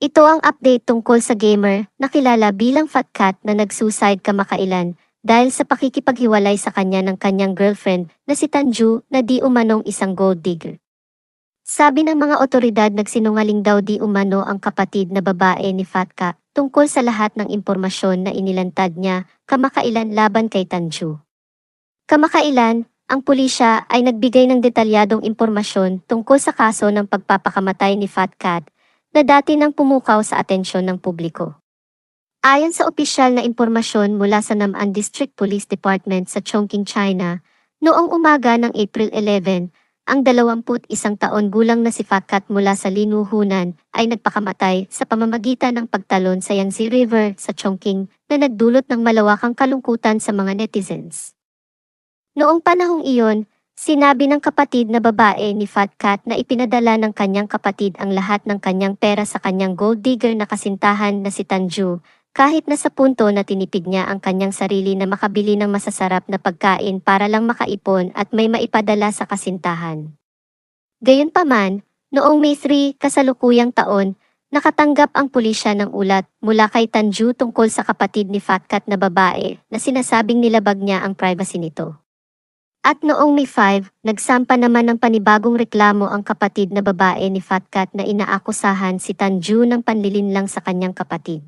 Ito ang update tungkol sa gamer na kilala bilang Fat Cat na nag-suicide kamakailan dahil sa pakikipaghiwalay sa kanya ng kanyang girlfriend na si Tanju na di umanong isang gold digger. Sabi ng mga otoridad nagsinungaling daw di umano ang kapatid na babae ni Fat Cat tungkol sa lahat ng impormasyon na inilantad niya kamakailan laban kay Tanju. Kamakailan, ang pulisya ay nagbigay ng detalyadong impormasyon tungkol sa kaso ng pagpapakamatay ni Fat Cat na dati nang pumukaw sa atensyon ng publiko. Ayon sa opisyal na impormasyon mula sa Nam'an District Police Department sa Chongqing, China, noong umaga ng April 11, ang 21 taon gulang na si Fat Cat mula sa Linwu, Hunan ay nagpakamatay sa pamamagitan ng pagtalon sa Yangtze River sa Chongqing na nagdulot ng malawakang kalungkutan sa mga netizens. Noong panahong iyon, sinabi ng kapatid na babae ni Fat Cat na ipinadala ng kanyang kapatid ang lahat ng kanyang pera sa kanyang gold digger na kasintahan na si Tanju, kahit na sa punto na tinipid niya ang kanyang sarili na makabili ng masasarap na pagkain para lang makaipon at may maipadala sa kasintahan. Gayunpaman, noong May 3 kasalukuyang taon, nakatanggap ang pulisya ng ulat mula kay Tanju tungkol sa kapatid ni Fat Cat na babae na sinasabing nilabag niya ang privacy nito. At noong May 5, nagsampa naman ng panibagong reklamo ang kapatid na babae ni Fat Cat na inaakusahan si Tanju ng panlilinlang sa kanyang kapatid.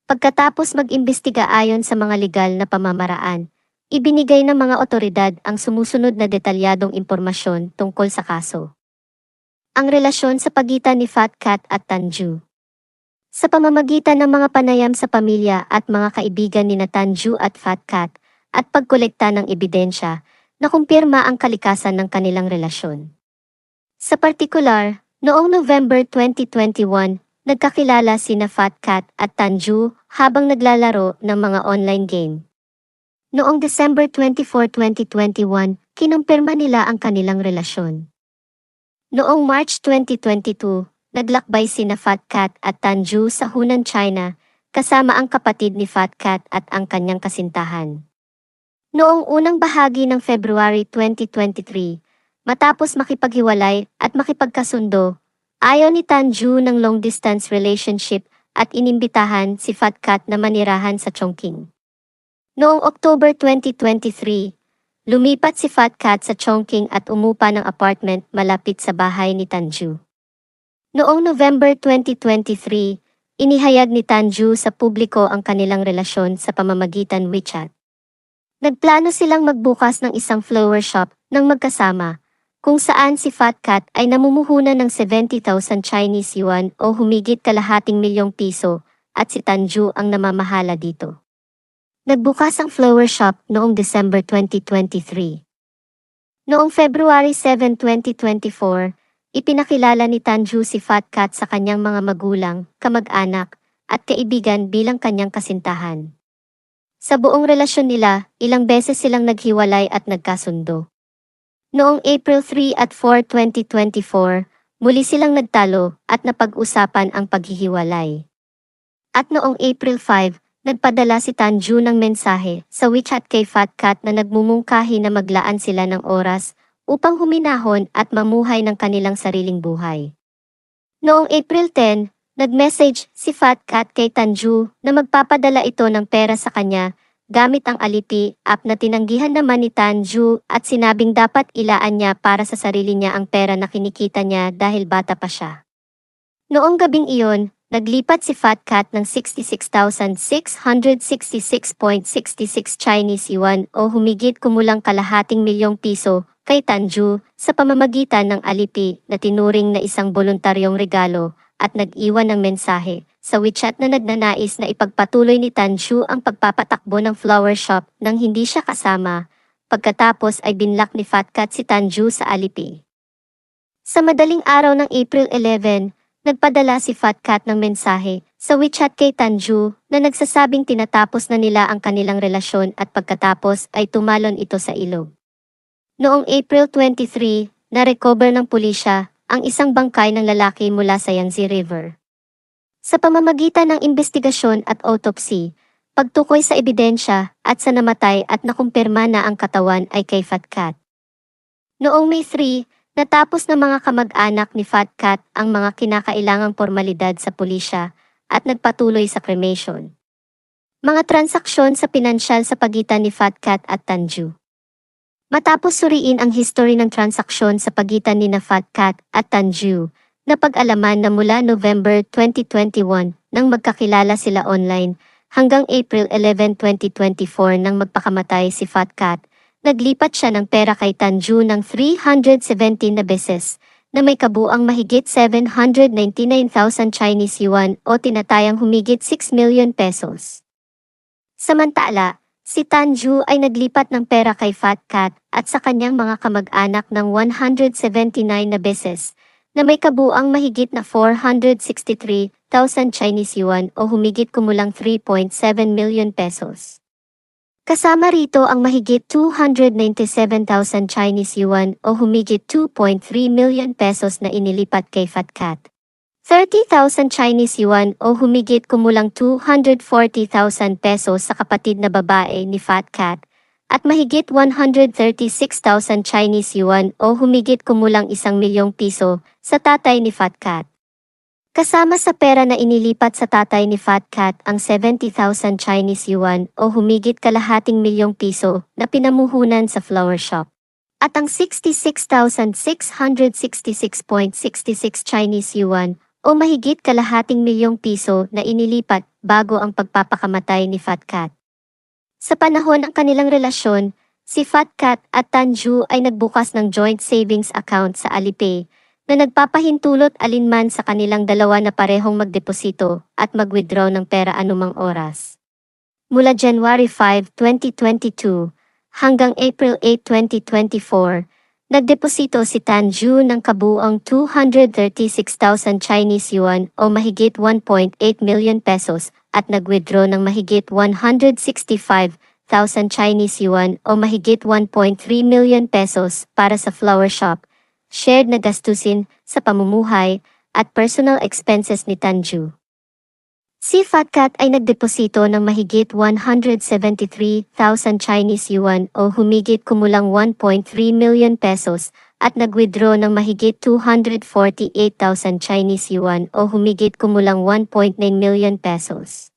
Pagkatapos mag-imbestiga ayon sa mga legal na pamamaraan, ibinigay ng mga otoridad ang sumusunod na detalyadong impormasyon tungkol sa kaso. Ang relasyon sa pagitan ni Fat Cat at Tanju. Sa pamamagitan ng mga panayam sa pamilya at mga kaibigan ni Tanju at Fat Cat at pagkolekta ng ebidensya, nakumpirma ang kalikasan ng kanilang relasyon. Sa partikular, noong November 2021, nagkakilala sina Fat Cat at Tanju habang naglalaro ng mga online game. Noong December 24, 2021, kinumpirma nila ang kanilang relasyon. Noong March 2022, naglakbay sina Fat Cat at Tanju sa Hunan, China, kasama ang kapatid ni Fat Cat at ang kanyang kasintahan. Noong unang bahagi ng February 2023, matapos makipaghiwalay at makipagkasundo, ayaw ni Tanju ng long-distance relationship at inimbitahan si Fat Cat na manirahan sa Chongqing. Noong October 2023, lumipat si Fat Cat sa Chongqing at umupa ng apartment malapit sa bahay ni Tanju. Noong November 2023, inihayag ni Tanju sa publiko ang kanilang relasyon sa pamamagitan WeChat. Nagplano silang magbukas ng isang flower shop ng magkasama, kung saan si Fat Cat ay namumuhunan ng 70,000 Chinese yuan o humigit kalahating milyong piso, at si Tanju ang namamahala dito. Nagbukas ang flower shop noong December 2023. Noong February 7, 2024, ipinakilala ni Tanju si Fat Cat sa kanyang mga magulang, kamag-anak, at kaibigan bilang kanyang kasintahan. Sa buong relasyon nila, ilang beses silang naghiwalay at nagkasundo. Noong April 3 at 4, 2024, muli silang nagtalo at napag-usapan ang paghihiwalay. At noong April 5, nagpadala si Tanju ng mensahe sa WeChat kay Fat Cat na nagmumungkahi na maglaan sila ng oras upang huminahon at mamuhay ng kanilang sariling buhay. Noong April 10, nag-message si Fat Cat kay Tanju na magpapadala ito ng pera sa kanya gamit ang Alipay app na tinanggihan naman ni Tanju at sinabing dapat ilaan niya para sa sarili niya ang pera na kinikita niya dahil bata pa siya. Noong gabing iyon, naglipat si Fat Cat ng 66,666.66 Chinese yuan o humigit kumulang kalahating milyong piso kay Tanju sa pamamagitan ng Alipay na tinuring na isang voluntaryong regalo at nag-iwan ng mensahe sa WeChat na nagnanais na ipagpatuloy ni Tanju ang pagpapatakbo ng flower shop nang hindi siya kasama. Pagkatapos ay binlock ni Fat Cat si Tanju sa Alipay. Sa madaling araw ng April 11, nagpadala si Fat Cat ng mensahe sa WeChat kay Tanju na nagsasabing tinatapos na nila ang kanilang relasyon at pagkatapos ay tumalon ito sa ilog. Noong April 23, na-recover ng pulisya ang isang bangkay ng lalaki mula sa Yangtze River. Sa pamamagitan ng investigasyon at autopsy, pagtukoy sa ebidensya at sa namatay at nakumpirma na ang katawan ay kay Fat Cat. Noong May 3, Natapos ng mga kamag-anak ni Fat Cat ang mga kinakailangang formalidad sa pulisya at nagpatuloy sa cremation. Mga transaksyon sa pinansyal sa pagitan ni Fat Cat at Tanju. Matapos suriin ang history ng transaksyon sa pagitan ni Fat Cat at Tanju, napag-alaman na mula November 2021 nang magkakilala sila online hanggang April 11, 2024 nang magpakamatay si Fat Cat, naglipat siya ng pera kay Tanju ng 317 na beses na may kabuang mahigit 799,000 Chinese yuan o tinatayang humigit 6 million pesos. Samantala, si Tanju ay naglipat ng pera kay Fat Cat at sa kanyang mga kamag-anak ng 179 na beses na may kabuang mahigit na 463,000 Chinese yuan o humigit kumulang 3.7 million pesos. Kasama rito ang mahigit 297,000 Chinese yuan o humigit 2.3 million pesos na inilipat kay Fat Cat. 30,000 Chinese yuan o humigit kumulang 240,000 pesos sa kapatid na babae ni Fat Cat at mahigit 136,000 Chinese yuan o humigit kumulang 1 milyong piso sa tatay ni Fat Cat. Kasama sa pera na inilipat sa tatay ni Fat Cat ang 70,000 Chinese yuan o humigit kalahating milyong piso na pinamuhunan sa flower shop. At ang 66,666.66 Chinese yuan o mahigit kalahating milyong piso na inilipat bago ang pagpapakamatay ni Fat Cat. Sa panahon ng kanilang relasyon, si Fat Cat at Tanju ay nagbukas ng joint savings account sa Alipay na nagpapahintulot alinman sa kanilang dalawa na parehong magdeposito at mag-withdraw ng pera anumang oras. Mula January 5, 2022 hanggang April 8, 2024, nagdeposito si Tanju ng kabuuang 236,000 Chinese yuan o mahigit 1.8 million pesos at nag-withdraw ng mahigit 165,000 Chinese yuan o mahigit 1.3 million pesos para sa flower shop, shared na gastusin sa pamumuhay at personal expenses ni Tanju. Si Fat Cat ay nagdeposito ng mahigit 173,000 Chinese yuan o humigit kumulang 1.3 million pesos at nag-withdraw ng mahigit 248,000 Chinese yuan o humigit kumulang 1.9 million pesos.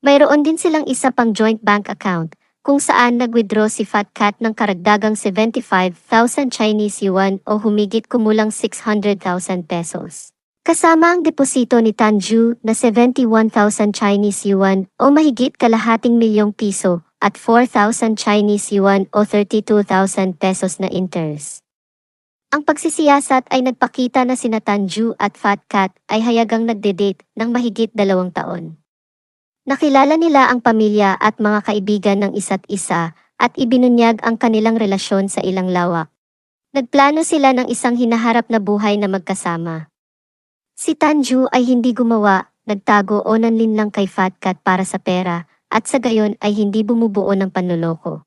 Mayroon din silang isa pang joint bank account kung saan nag-withdraw si Fat Cat ng karagdagang 75,000 Chinese yuan o humigit kumulang 600,000 pesos. Kasama ang deposito ni Tanju na 71,000 Chinese yuan o mahigit kalahating milyong piso at 4,000 Chinese yuan o 32,000 pesos na interest. Ang pagsisiyasat ay nagpakita na sina Tanju at Fat Cat ay hayagang nagde-date ng mahigit 2 taon. Nakilala nila ang pamilya at mga kaibigan ng isa't isa at ibinunyag ang kanilang relasyon sa ilang lawak. Nagplano sila ng isang hinaharap na buhay na magkasama. Si Tanju ay hindi gumawa, nagtago o nanlinlang kay Fat Cat para sa pera at sa gayon ay hindi bumubuo ng panloloko.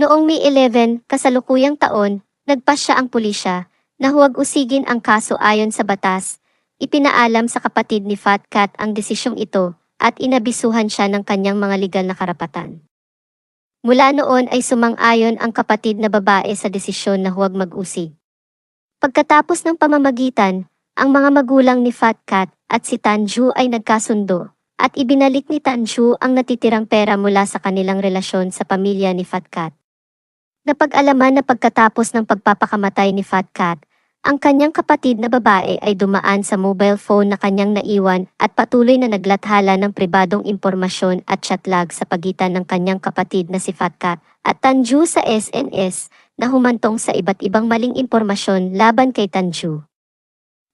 Noong May 11, kasalukuyang taon, nagpasya ang pulisya na huwag usigin ang kaso ayon sa batas. Ipinaalam sa kapatid ni Fat Cat ang desisyong ito at inabisuhan siya ng kanyang mga legal na karapatan. Mula noon ay sumang-ayon ang kapatid na babae sa desisyon na huwag mag-usig. Pagkatapos ng pamamagitan, ang mga magulang ni Fat Cat at si Tanju ay nagkasundo at ibinalik ni Tanju ang natitirang pera mula sa kanilang relasyon sa pamilya ni Fat Cat. Napag-alaman na pagkatapos ng pagpapakamatay ni Fat Cat, ang kanyang kapatid na babae ay dumaan sa mobile phone na kanyang naiwan at patuloy na naglathala ng pribadong impormasyon at chat log sa pagitan ng kanyang kapatid na si Fat Cat at Tanju sa SNS na humantong sa iba't ibang maling impormasyon laban kay Tanju.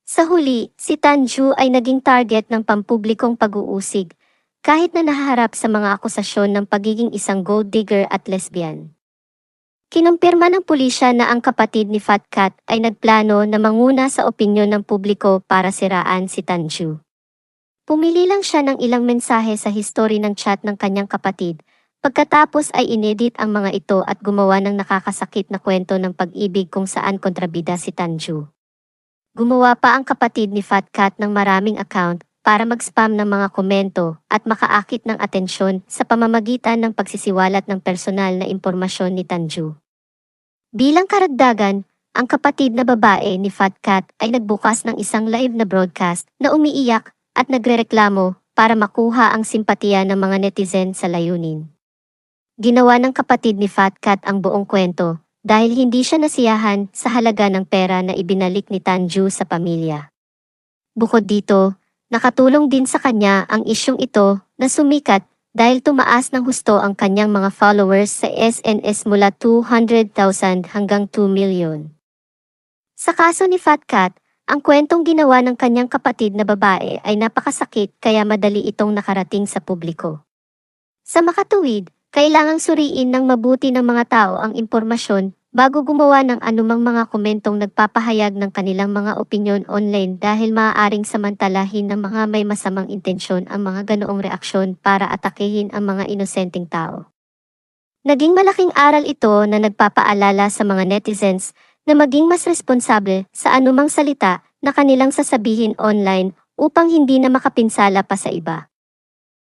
Sa huli, si Tanju ay naging target ng pampublikong pag-uusig kahit na nahaharap sa mga akusasyon ng pagiging isang gold digger at lesbian. Kinumpirma ng pulisya na ang kapatid ni Fat Cat ay nagplano na manguna sa opinyon ng publiko para siraan si Tanju. Pumili lang siya ng ilang mensahe sa history ng chat ng kanyang kapatid, pagkatapos ay inedit ang mga ito at gumawa ng nakakasakit na kwento ng pag-ibig kung saan kontrabida si Tanju. Gumawa pa ang kapatid ni Fat Cat ng maraming account para mag-spam ng mga komento at makaakit ng atensyon sa pamamagitan ng pagsisiwalat ng personal na impormasyon ni Tanju. Bilang karagdagan, ang kapatid na babae ni Fat Cat ay nagbukas ng isang live na broadcast na umiiyak at nagrereklamo para makuha ang simpatiya ng mga netizen sa layunin. Ginawa ng kapatid ni Fat Cat ang buong kwento dahil hindi siya nasiyahan sa halaga ng pera na ibinalik ni Tanju sa pamilya. Bukod dito, nakatulong din sa kanya ang isyong ito na sumikat dahil tumaas ng husto ang kanyang mga followers sa SNS mula 200,000 hanggang 2 million. Sa kaso ni Fat Cat, ang kwentong ginawa ng kanyang kapatid na babae ay napakasakit kaya madali itong nakarating sa publiko. Sa makatuwid, kailangang suriin ng mabuti ng mga tao ang impormasyon bago gumawa ng anumang mga komentong nagpapahayag ng kanilang mga opinyon online dahil maaaring samantalahin ng mga may masamang intensyon ang mga ganoong reaksyon para atakehin ang mga inosenteng tao. Naging malaking aral ito na nagpapaalala sa mga netizens na maging mas responsable sa anumang salita na kanilang sasabihin online upang hindi na makapinsala pa sa iba.